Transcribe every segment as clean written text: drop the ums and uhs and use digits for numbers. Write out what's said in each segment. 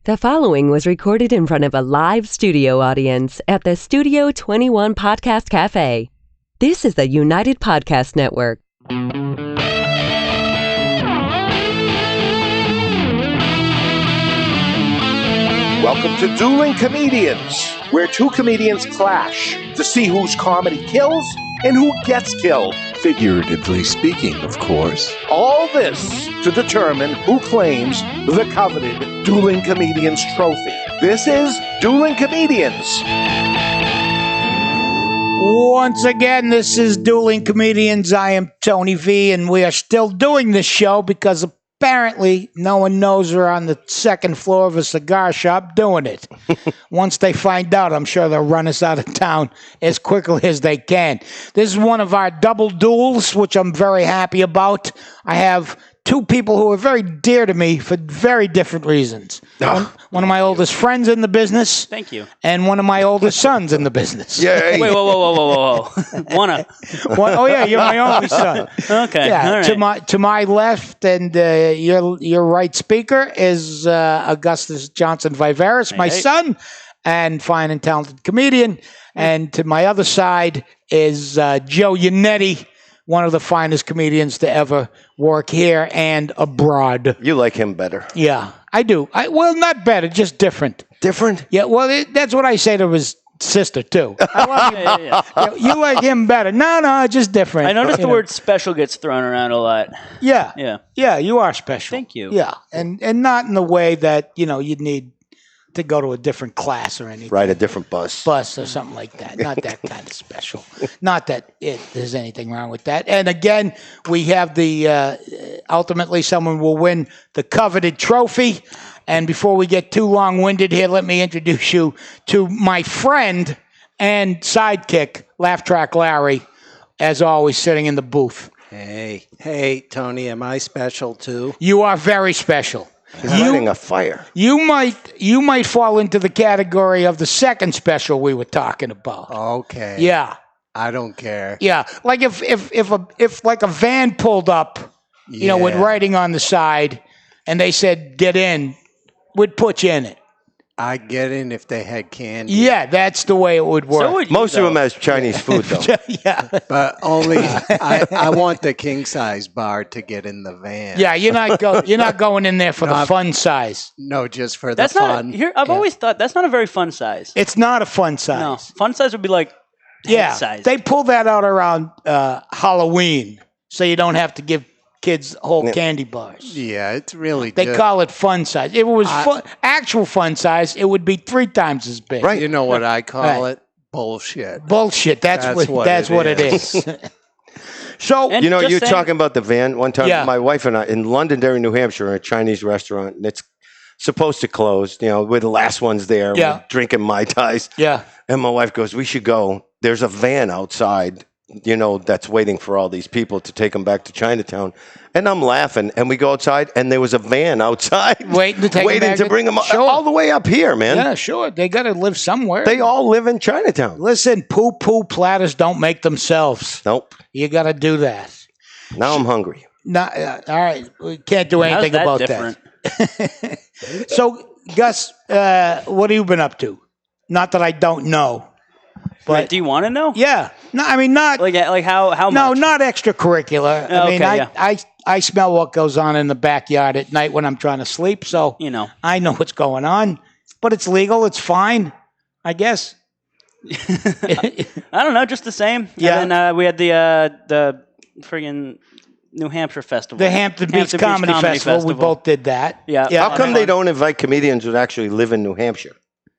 The following was recorded in front of a live studio audience at the Studio 21 Podcast Café. This is the United Podcast Network. Welcome to Dueling Comedians, where two comedians clash to see whose comedy kills and who gets killed. Figuratively speaking, of course. All this to determine who claims the coveted Dueling Comedians trophy. This is Dueling Comedians. Once again, this is Dueling Comedians. I am Tony V, and we are still doing this show because apparently no one knows we're on the second floor of a cigar shop doing it. Once they find out, I'm sure they'll run us out of town as quickly as they can. This is one of our double duels, which I'm very happy about. I have two people who are very dear to me for very different reasons. One of my oldest friends in the business. Thank you. And one of my oldest sons in the business. Yay. Wait, whoa. Oh, yeah, you're my only son. Okay, Yeah, all right. to my left and your right speaker is Augustus Johnson Viveiros, my son, and fine and talented comedian. And to my other side is Joe Yannetty, one of the finest comedians to ever work here and abroad. You like him better. Yeah, I do. Well, not better, just different. Different? Yeah, well, that's what I say to his sister, too. I love him. Yeah. You like him better. No, just different. I noticed the word special gets thrown around a lot. Yeah. Yeah, you are special. Thank you. Yeah, and not in the way that, you'd need to go to a different class or anything. Ride a different bus. Or something like that. Not that kind of special. Not that there's anything wrong with that. And again, we have ultimately someone will win the coveted trophy. And before we get too long-winded here, let me introduce you to my friend and sidekick, Laugh Track Larry, as always, sitting in the booth. Hey, Tony, am I special too? You are very special. He's lighting a fire. You might fall into the category of the second special we were talking about. Okay. Yeah. I don't care. Yeah. Like if like a van pulled up, with writing on the side, and they said get in, we'd put you in it. I'd get in if they had candy. Yeah, that's the way it would work. So would you, Most of them has Chinese food, though. Yeah. But only I want the king size bar to get in the van. Yeah, you're not going in there for the fun size. No, just for That's the not fun. I've always thought that's not a very fun size. It's not a fun size. No, fun size would be like head size. They pull that out around Halloween, so you don't have to give kids whole candy bars. Yeah, it's really They call it fun size. If it was actual fun size, it would be 3 times as big. Right. You know what I call it? Bullshit. Bullshit. That's what it is. So, And you're just saying- talking about the van. One time, Yeah. my wife and I, in Londonderry, New Hampshire, in a Chinese restaurant, and it's supposed to close. We're the last ones there. Yeah. We're drinking Mai Tais. yeah. And my wife goes, we should go. There's a van outside, that's waiting for all these people to take them back to Chinatown. And I'm laughing. And we go outside, and there was a van outside Waiting to take 'em back to bring them Sure. all the way up here, man. Yeah, sure. They got to live somewhere. They all live in Chinatown. Listen, poo-poo platters don't make themselves. Nope. You got to do that. Now I'm hungry. All right. We can't do anything about different? that. So, Gus, what have you been up to? Not that I don't know. But do you want to know? yeah. No, I mean, not... Like how much? No, not extracurricular. I mean, okay, yeah. I smell what goes on in the backyard at night when I'm trying to sleep, so I know what's going on. But it's legal. It's fine, I guess. I don't know, just the same. Yeah. And then we had the friggin' New Hampshire Festival. The Hampton Beach Comedy Festival. We both did that. Yeah. How come they don't invite comedians who actually live in New Hampshire?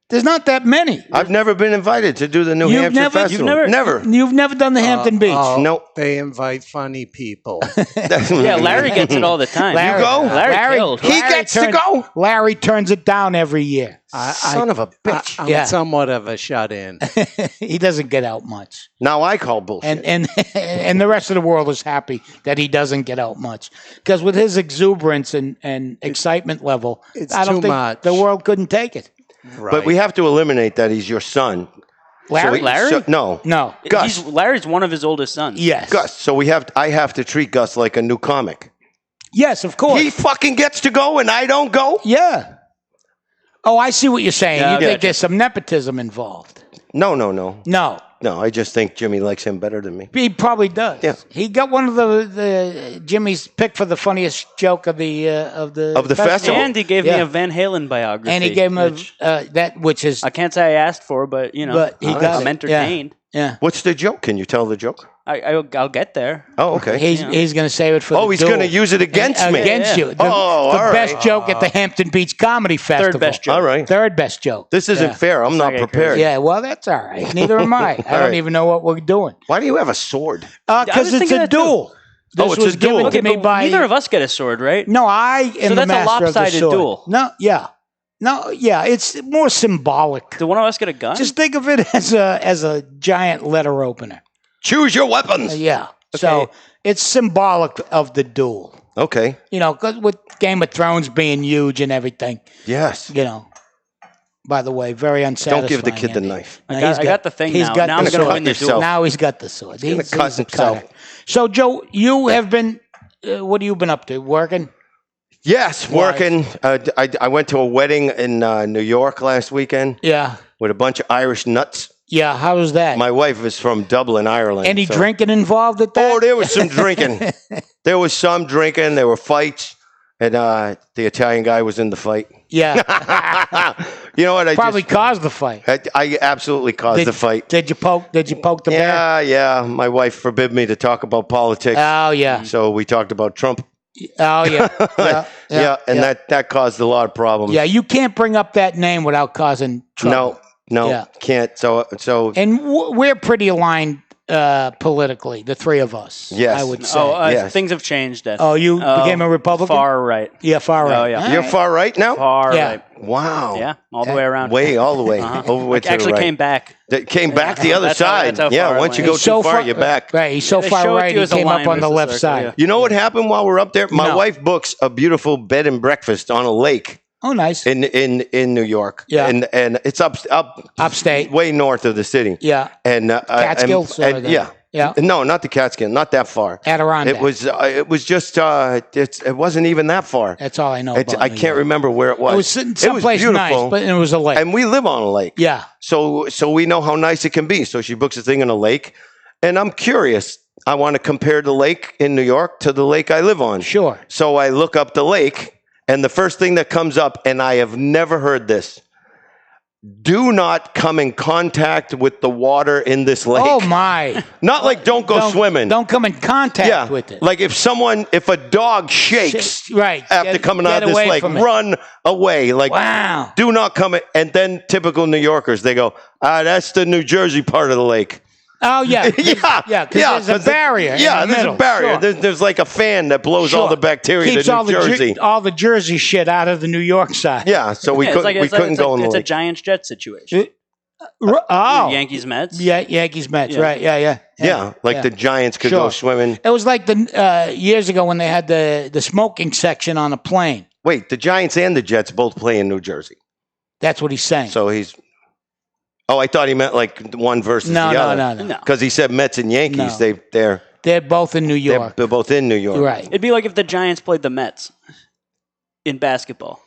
There's not that many. I've never been invited to do the New Hampshire Festival. Never. You've never done the Hampton Beach. Nope. They invite funny people. Yeah, Larry gets it all the time. Larry, You go? Larry killed. He gets to go? Larry turns it down every year. Son of a bitch. I'm somewhat of a shut-in. He doesn't get out much. Now I call bullshit. And the rest of the world is happy that he doesn't get out much. Because with his exuberance and excitement level, I don't too think much. the world couldn't take it. Right. But we have to eliminate that he's your son. Larry? No. Gus. Larry's one of his oldest sons. Yes. Gus. So I have to treat Gus like a new comic. Yes, of course. He fucking gets to go and I don't go? Yeah. Oh, I see what you're saying. Yeah, You okay. think there's some nepotism involved? No. No. No, I just think Jimmy likes him better than me. He probably does. Yeah. He got one of the Jimmy's picked for the funniest joke of the festival. And he gave me a Van Halen biography. And he gave him which is I can't say I asked for, but But he got I'm it. entertained. yeah. What's the joke? Can you tell the joke? I'll get there. Oh, okay. He's going to save it for. Oh, the he's duel. going to use it against me. Against you. The all best right. joke at the Hampton Beach Comedy Festival. Third best joke. All right. Third best joke. This isn't fair. I'm not not prepared. Yeah, well, that's all right. Neither am I. I don't right. even know what we're doing. Why do you have a sword? Because was it's thinking a that too. duel. This it's a was duel. given Okay, to me but by neither of us get a sword, right? No, I am So the that's a master of the lopsided sword. duel. No, yeah. No, yeah, it's more symbolic. Do one of us get a gun? Just think of it as a giant letter opener. Choose your weapons. Yeah. So it's symbolic of the duel. Okay. 'Cause with Game of Thrones being huge and everything, Yes. By the way, very unsatisfying. Don't give the kid the ending. knife. Now, I got the thing he's now. got Now the I'm going to sword. win the yourself. duel. Now he's got the sword. gonna He's cut a himself. cutter. So, Joe, you have been. What have you been up to? Working? Yes, working. I went to a wedding in New York last weekend Yeah. with a bunch of Irish nuts. Yeah. How was that? My wife is from Dublin, Ireland. Any so- drinking involved at that? Oh, there was some drinking. There was some drinking. There were fights. And the Italian guy was in the fight. Yeah. You know what? Probably caused the fight. I absolutely caused the fight. Did you poke the bear? Yeah. My wife forbid me to talk about politics. Oh yeah. So we talked about Trump. Oh yeah. Yeah, that caused a lot of problems. Yeah, you can't bring up that name without causing trouble. No, Yeah. can't. So And we're pretty aligned politically, the three of us. Yes. I would say. Yes. Things have changed. Then. Oh, you became a Republican? Far right. Yeah, far right. Oh, yeah. All you're right. far right now? Far Yeah. right. Wow. Yeah, all the way around. Way all the way over way to the Actually right. came back. That came back the other That's how- side. that's how Yeah, far I once you went. go He's so too far, you're back. Right, he's so They far show it right, to you he as a came line up on the versus left circle, side. yeah. You know what happened while we're up there? My No. wife books a beautiful bed and breakfast on a lake Oh, nice. in New York. Yeah. And it's Upstate. way north of the city. Yeah. And Catskills or and the- yeah. Yeah. No, not the Catskills, not that far. Adirondack. It was just it wasn't even that far. That's all I know about I New can't York. remember where it was. It was sitting someplace nice, beautiful. but it was a lake. And we live on a lake. Yeah. So we know how nice it can be. So she books a thing on a lake. And I'm curious. I want to compare the lake in New York to the lake I live on. Sure. So I look up the lake, and the first thing that comes up, and I have never heard this, do not come in contact with the water in this lake. Oh, my. Not like don't go swimming. Don't come in contact with it. Like if a dog shakes Right. after coming out Get of this away lake, from it. run away. Like, Wow. do not come in. And then typical New Yorkers, they go, that's the New Jersey part of the lake. Oh, yeah. Yeah. Yeah, because there's a barrier. Yeah, in the there's middle. a barrier. Sure. There's like a fan that blows all Sure. the bacteria Keeps to all New Jersey. all the Jersey shit out of the New York side. Yeah, so we couldn't go in the It's a lake. Giants Jets situation. Oh. Yankees Mets. Yeah, Yankees Mets, Yeah. right. Yeah. Yeah, like the Giants could go Sure. swimming. It was like the years ago when they had the smoking section on a plane. Wait, the Giants and the Jets both play in New Jersey. That's what he's saying. So he's. Oh, I thought he meant like one versus the other. No. No. Because he said Mets and Yankees. No. They're both in New York. both in New York. Right. It'd be like if the Giants played the Mets in basketball.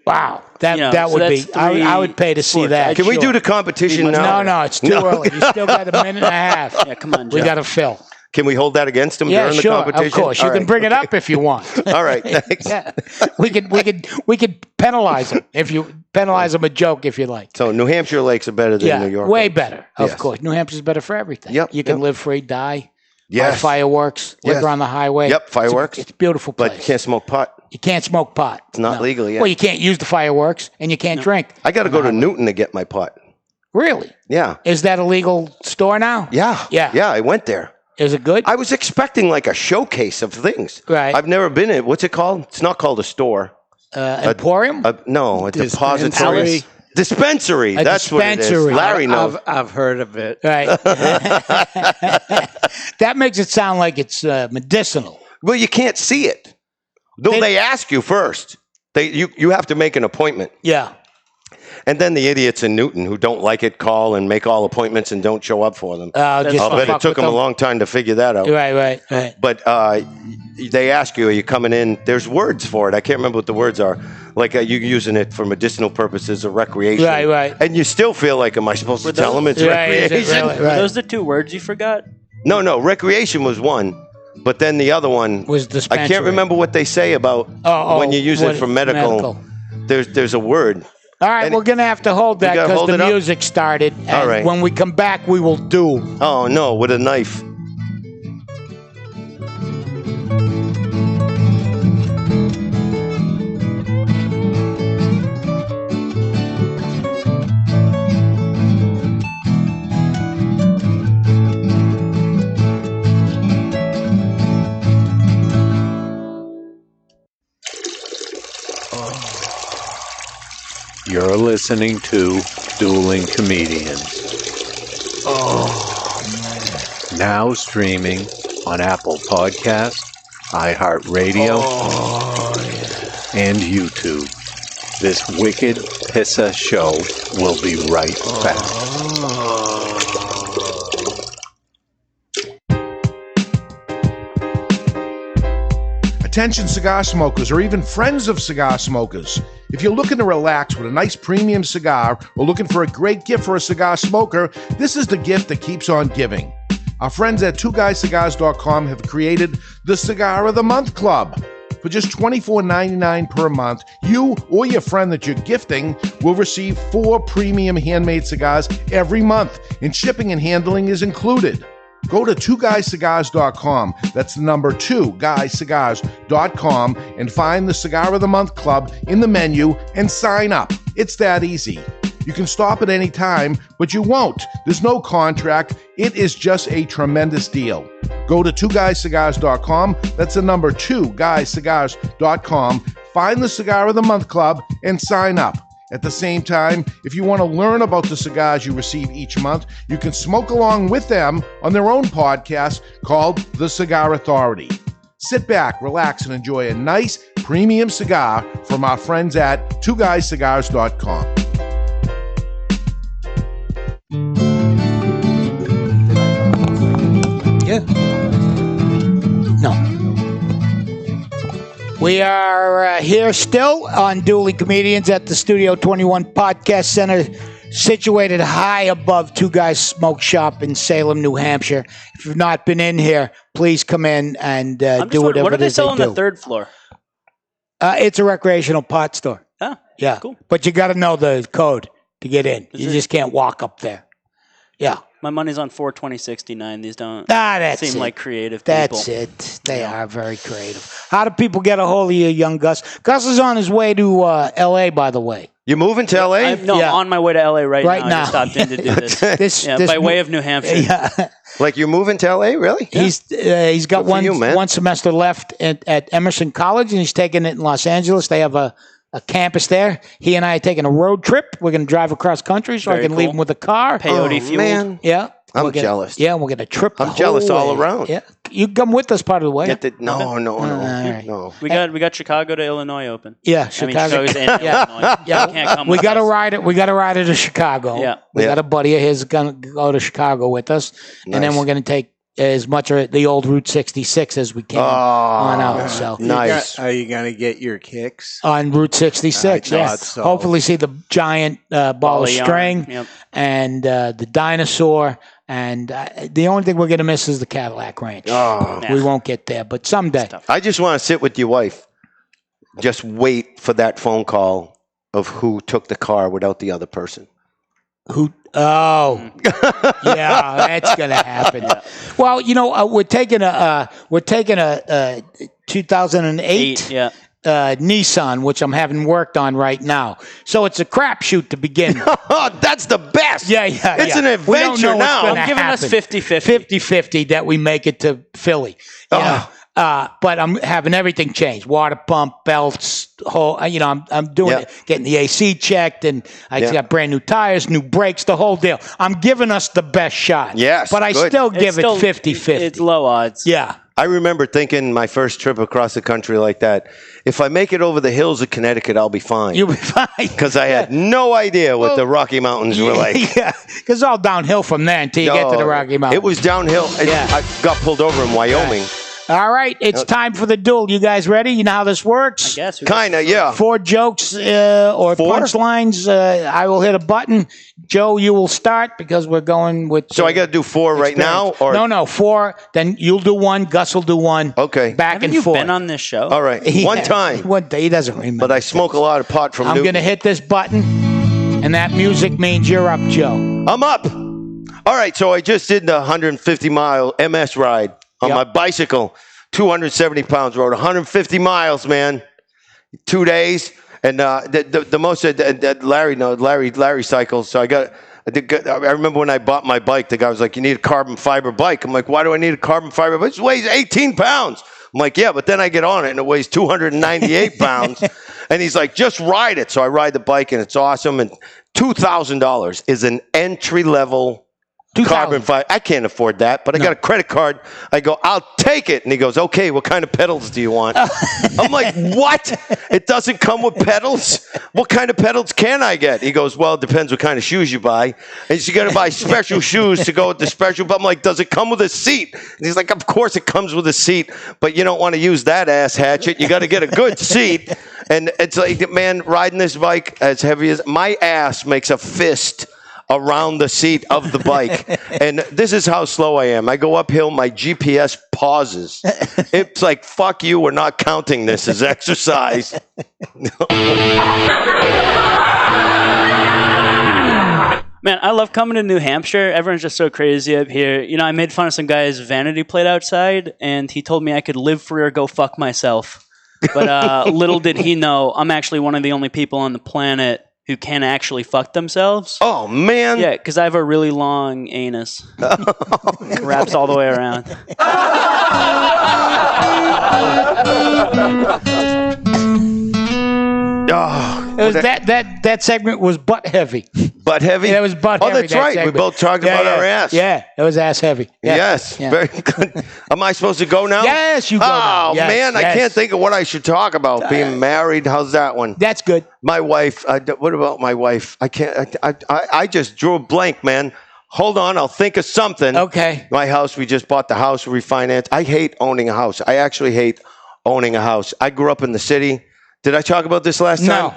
Wow. That You know, that so would that's be. I would pay to see sports. that. Can we sure. do the competition now? No, it's too early. You still got a minute and a half. Yeah, come on, We Jeff. got to fill. Can we hold that against him Yeah, during sure. the competition? Of course. You All can right. bring it up if you want. All right. Thanks. Yeah. We could penalize him a joke if you like. So New Hampshire lakes are better than Yeah, New York. way lakes. better. Of Yes. course, New Hampshire's better for everything. Yep, You can yep. live free, die. Yes. Buy fireworks, liquor Yes. on the highway. Yep, fireworks. It's a beautiful place. But you can't smoke pot. You can't smoke pot. It's not legal yet. Well, you can't use the fireworks, and you can't drink. I got to go to Newton to get my pot. Really? Yeah. Is that a legal store now? Yeah. Yeah. Yeah, I went there. Is it good? I was expecting like a showcase of things. Right. I've never been in. What's it called? It's not called a store. Emporium? No, a depository. Dispensary. Dispensary. A That's what it dispensary. is. Larry knows. I've heard of it. Right. That makes it sound like it's medicinal. Well, you can't see it. Though they ask you first. You have to make an appointment. Yeah. And then the idiots in Newton who don't like it call and make all appointments and don't show up for them. I'll bet it took them a long time to figure that out. Right. But they ask you, are you coming in? There's words for it. I can't remember what the words are. Like, are you using it for medicinal purposes or recreation? Right. And you still feel like, am I supposed to tell them it's recreation? Were those the 2 words you forgot? No. Recreation was one. But then the other one was dispensary. I can't remember what they say about when you use it for medical. There's a word. All right, we're going to have to hold that because the music started. And all right. When we come back, we will do. Oh, no, with a knife. You're listening to Dueling Comedians. Now streaming on Apple Podcasts, iHeartRadio, and YouTube. This wicked pissa show will be right back. Attention cigar smokers or even friends of cigar smokers. If you're looking to relax with a nice premium cigar or looking for a great gift for a cigar smoker, this is the gift that keeps on giving. Our friends at twoguyscigars.com have created the Cigar of the Month Club. For just $24.99 per month, you or your friend that you're gifting will receive 4 premium handmade cigars every month, and shipping and handling is included. Go to twoguyscigars.com, that's the number 2guyscigars.com, and find the Cigar of the Month Club in the menu and sign up. It's that easy. You can stop at any time, but you won't. There's no contract. It is just a tremendous deal. Go to twoguyscigars.com, that's the number 2guyscigars.com, find the Cigar of the Month Club, and sign up. At the same time, if you want to learn about the cigars you receive each month, you can smoke along with them on their own podcast called The Cigar Authority. Sit back, relax, and enjoy a nice premium cigar from our friends at twoguyscigars.com. Yeah. No. We are here still on Dueling Comedians at the Studio 21 Podcast Center, situated high above Two Guys Smoke Shop in Salem, New Hampshire. If you've not been in here, please come in and do whatever what do it they is sell they on do. the 3rd floor? It's a recreational pot store. Oh, yeah. Cool. But you got to know the code to get in. You just can't walk up there. Yeah. My money's on 42069. These don't That's seem it. like creative people. That's it. They are very creative. How do people get a hold of you, young Gus? Gus is on his way to L.A., by the way. You moving to L.A.? I'm on my way to L.A. right now. I just stopped in to do this. By way of New Hampshire. Yeah. Like you're moving to L.A., really? Yeah. He's got one semester left at Emerson College, and he's taking it in Los Angeles. They have a campus there. He and I are taking a road trip. We're going to drive across country so I can leave him with a car. Peyote fuel. Man. Yeah. I'm jealous. Yeah, we're going to trip the I'm jealous whole all way. around. Yeah. You come with us part of the way. No. We got Chicago to Illinois open. Yeah, Chicago. I mean, Chicago's in Illinois. Yeah, can't come we with got to us. ride it. We got to ride it to Chicago. Yeah. We got a buddy of his going to go to Chicago with us, and then we're going to take as much of the old Route 66 as we can on out. So nice. Are you going to get your kicks? on Route 66? Yes. So. Hopefully, see the giant ball of yarn. string Yep. and the dinosaur. And the only thing we're going to miss is the Cadillac Ranch. We won't get there, but someday. I just want to sit with your wife. Just wait for that phone call of who took the car without the other person. Who? Oh, yeah, that's gonna happen. Well, we're taking a 2008 Nissan, which I'm having worked on right now. So it's a crapshoot to begin. That's the best. Yeah. It's an We don't know adventure what's now. gonna I'm giving us happen. 50-50. 50-50 that we make it to Philly. You know? But I'm having everything changed: water pump, belts, I'm doing it, getting the AC checked, and I got brand new tires, new brakes, the whole deal. I'm giving us the best shot. Yes, but I good. still give it 50-50. It's low odds. Yeah. I remember thinking my first trip across the country like that, if I make it over the hills of Connecticut, I'll be fine. You'll be fine. Because I had no idea what the Rocky Mountains were like. Yeah, because it's all downhill from there until you get to the Rocky Mountains. It was downhill. Yeah. I got pulled over in Wyoming. Yeah. All right, it's time for the duel. You guys ready? You know how this works? I guess. Kind of, yeah. 4 jokes or punchlines. I will hit a button. Joe, you will start because we're going with... So I got to do 4 right now? Or No, 4. Then you'll do 1. Gus will do 1. Okay. Back Haven't and forth. you been on this show? All right. One time. One day. He doesn't remember. But I smoke a lot of pot from I'm going to hit this button, and that music means you're up, Joe. I'm up. All right, so I just did the 150-mile MS ride on my bicycle. 270 pounds, rode 150 miles, man. 2 days. And the most Larry cycles. So I remember when I bought my bike, the guy was like, "You need a carbon fiber bike." I'm like, "Why do I need a carbon fiber bike? It weighs 18 pounds." I'm like, "Yeah, but then I get on it and it weighs 298 pounds." And he's like, "Just ride it." So I ride the bike and it's awesome. And $2,000 is an entry-level carbon fiber. I can't afford that, but I got a credit card. I go, "I'll take it." And he goes, "Okay, what kind of pedals do you want?" I'm like, "What? It doesn't come with pedals? What kind of pedals can I get?" He goes, "Well, it depends what kind of shoes you buy. And you got to buy special shoes to go with the special." But I'm like, "Does it come with a seat?" And he's like, "Of course it comes with a seat, but you don't want to use that ass hatchet. You got to get a good seat." And it's like, man, riding this bike as heavy as my ass makes a fist around the seat of the bike. And this is how slow I am. I go uphill, my GPS pauses. It's like, fuck you, we're not counting this as exercise. Man, I love coming to New Hampshire. Everyone's just so crazy up here. You know, I made fun of some guy's vanity plate outside, and he told me I could live free or go fuck myself. But little did he know, I'm actually one of the only people on the planet who can actually fuck themselves. Oh, man. Yeah, because I have a really long anus. It wraps all the way around. Oh, It was that segment was butt heavy. Butt heavy? Yeah, it was butt heavy. Oh, that's right. Segment. We both talked about our ass. Yeah, it was ass heavy. Yeah. Yes. Yeah. Very good. Am I supposed to go now? Yes, you go now. Oh, Yes, man, I can't think of what I should talk about. Being married, how's that one? That's good. My wife, what about my wife? I can't, I just drew a blank, man. Hold on, I'll think of something. Okay. My house, we just bought the house, refinanced. I hate owning a house. I actually hate owning a house. I grew up in the city. Did I talk about this last time? No.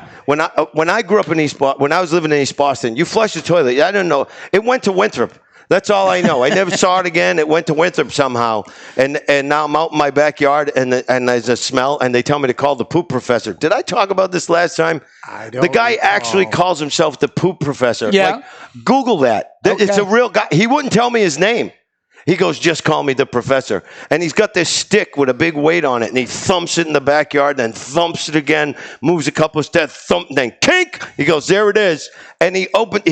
When I grew up in when I was living in East Boston, you flush the toilet. I don't know. It went to Winthrop. That's all I know. I never saw it again. It went to Winthrop somehow. And now I'm out in my backyard and there's a smell and they tell me to call the poop professor. Did I talk about this last time? I don't The guy recall. actually calls himself the poop professor. Yeah. Like, Google that. Okay. It's a real guy. He wouldn't tell me his name. He goes, "Just call me the professor." And he's got this stick with a big weight on it, and he thumps it in the backyard, then thumps it again, moves a couple of steps, thump, then kink. He goes, "There it is." And he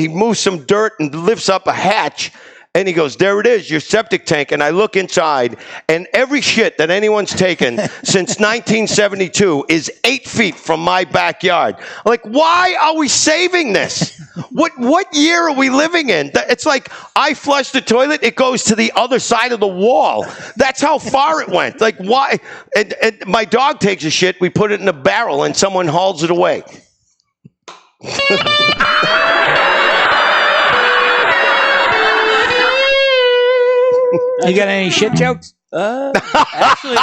moves some dirt and lifts up a hatch, and he goes, "There it is, your septic tank." And I look inside, and every shit that anyone's taken since 1972 is 8 feet from my backyard. I'm like, why are we saving this? What year are we living in? It's like I flush the toilet, it goes to the other side of the wall. That's how far it went. Like, why? And my dog takes a shit, we put it in a barrel, and someone hauls it away. You got any shit jokes? Actually,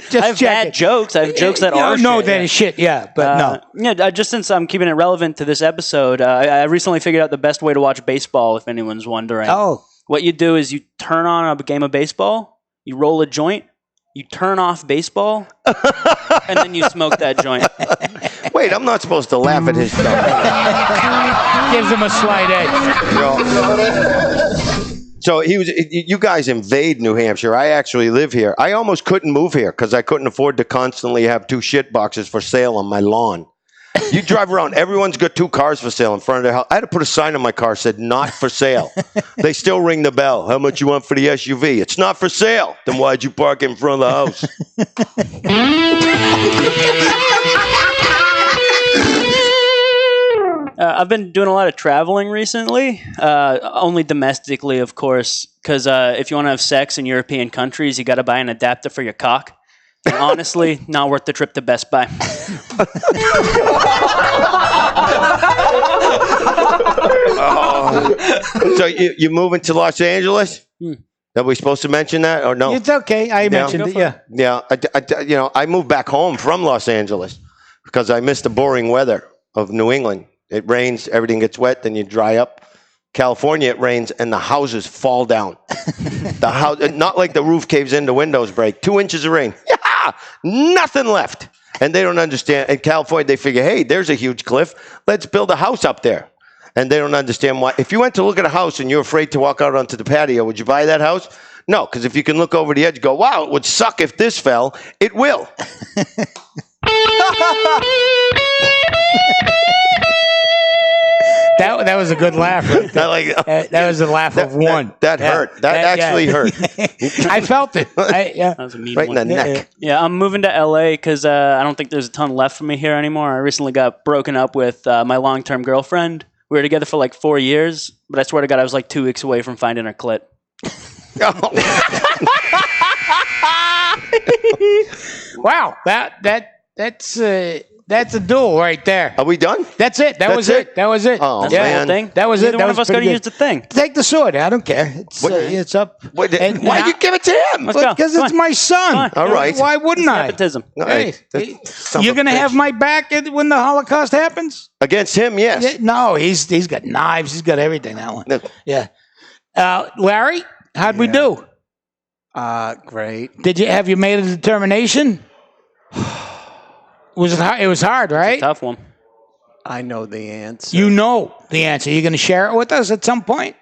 Just I have bad checking. jokes. I have jokes that are No, shit. that is shit. Yeah, but no. Yeah, just since I'm keeping it relevant to this episode, I recently figured out the best way to watch baseball, if anyone's wondering. Oh. What you do is you turn on a game of baseball, you roll a joint, you turn off baseball, and then you smoke that joint. Wait, I'm not supposed to laugh at his stuff. Gives him a slight edge. So you guys invade New Hampshire. I actually live here. I almost couldn't move here because I couldn't afford to constantly have 2 shit boxes for sale on my lawn. You drive around, everyone's got 2 cars for sale in front of their house. I had to put a sign on my car that said not for sale. They still ring the bell. How much you want for the SUV? It's not for sale. Then why'd you park in front of the house? I've been doing a lot of traveling recently, only domestically, of course, because if you want to have sex in European countries, you got to buy an adapter for your cock. And honestly, not worth the trip to Best Buy. So you moving to Los Angeles? Are we supposed to mention that or no? It's okay. I mentioned it. Yeah. Yeah. I moved back home from Los Angeles because I missed the boring weather of New England. It rains, everything gets wet, then you dry up. California, it rains, and the houses fall down. The house, not like the roof caves in, the windows break. 2 inches of rain. Yeah, nothing left. And they don't understand. In California, they figure, hey, there's a huge cliff. Let's build a house up there. And they don't understand why. If you went to look at a house and you're afraid to walk out onto the patio, would you buy that house? No, because if you can look over the edge and go, wow, it would suck if this fell, it will. That was a good laugh. Right there. That was a laugh of one. That hurt. That actually hurt. I felt it. That was a mean Right one. in the neck. Yeah, I'm moving to LA because I don't think there's a ton left for me here anymore. I recently got broken up with my long-term girlfriend. We were together for like 4 years, but I swear to God, I was like 2 weeks away from finding her clit. Wow, that's a duel right there. Are we done? That's it. That was it. That was it. Oh, That's man. the whole thing. That was Neither it. That one was of us got to pretty use good. the thing. Take the sword. I don't care. It's up. Why'd And you give it to him? Let's go. Because Come it's on. my son. Come on. All right. Why wouldn't I? Nepotism. Hey, Son of you're a gonna bitch. have my back when the Holocaust happens? Against him, yes. Yeah, no, he's got knives. He's got everything. That one. No. Yeah. Larry, how'd we do? Great. Have you made a determination? Was it hard? It was hard, right? Tough one. I know the answer. You know the answer. You're going to share it with us at some point?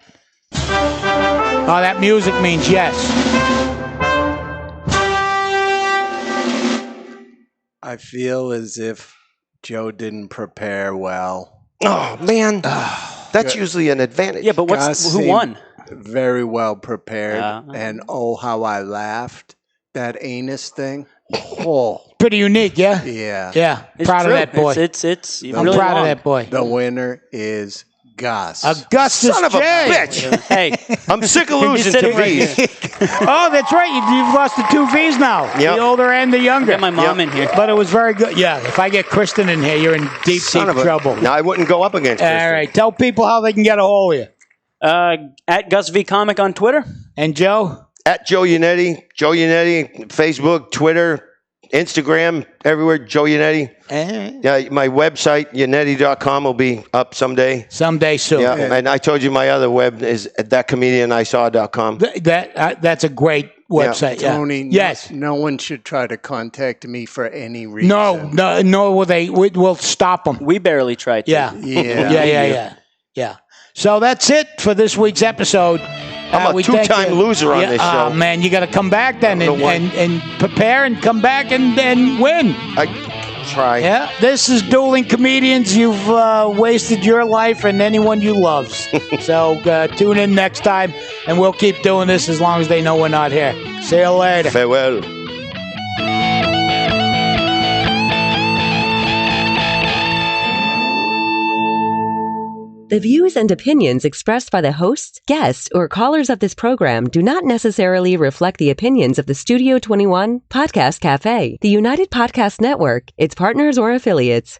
Oh, that music means yes. I feel as if Joe didn't prepare well. Oh, man. That's usually an advantage. Yeah, but Gus who seemed won? Very well prepared. Yeah. And oh, how I laughed. That anus thing. Oh, Pretty unique, yeah? yeah. Yeah. It's Proud true. of that boy. It's I'm really proud long. of that boy. The winner is Gus. Augustus Son of a J. bitch. Hey, I'm sick of losing sit to right V's. Oh, that's right. You've lost the 2 V's now. Yep. The older and the younger. get my mom in here. But it was very good. Yeah, if I get Kristen in here, you're in deep trouble. No, I wouldn't go up against All Kristen. right. Tell people how they can get a hold of you. At Gus V Comic on Twitter. And Joe? At Joe Yannetty, Facebook, Twitter, Instagram, everywhere, Joe Yannetty. Yeah, my website, Yannetty.com, will be up someday. Someday soon. Yeah, and I told you my other web is thatcomedianisaw.com. That's a great website. Yeah. Tony, Yes. no one should try to contact me for any reason. No, will they? We'll stop them. We barely tried to. Yeah. Yeah. Yeah. So that's it for this week's episode. I'm a we thank two-time you. loser on this show. Oh, man, you got to come back then I don't know and prepare and come back and win. I try. Yeah, this is Dueling Comedians. You've wasted your life and anyone you love. So tune in next time, and we'll keep doing this as long as they know we're not here. See you later. Farewell. The views and opinions expressed by the hosts, guests, or callers of this program do not necessarily reflect the opinions of the Studio 21, Podcast Café, the United Podcast Network, its partners, or affiliates.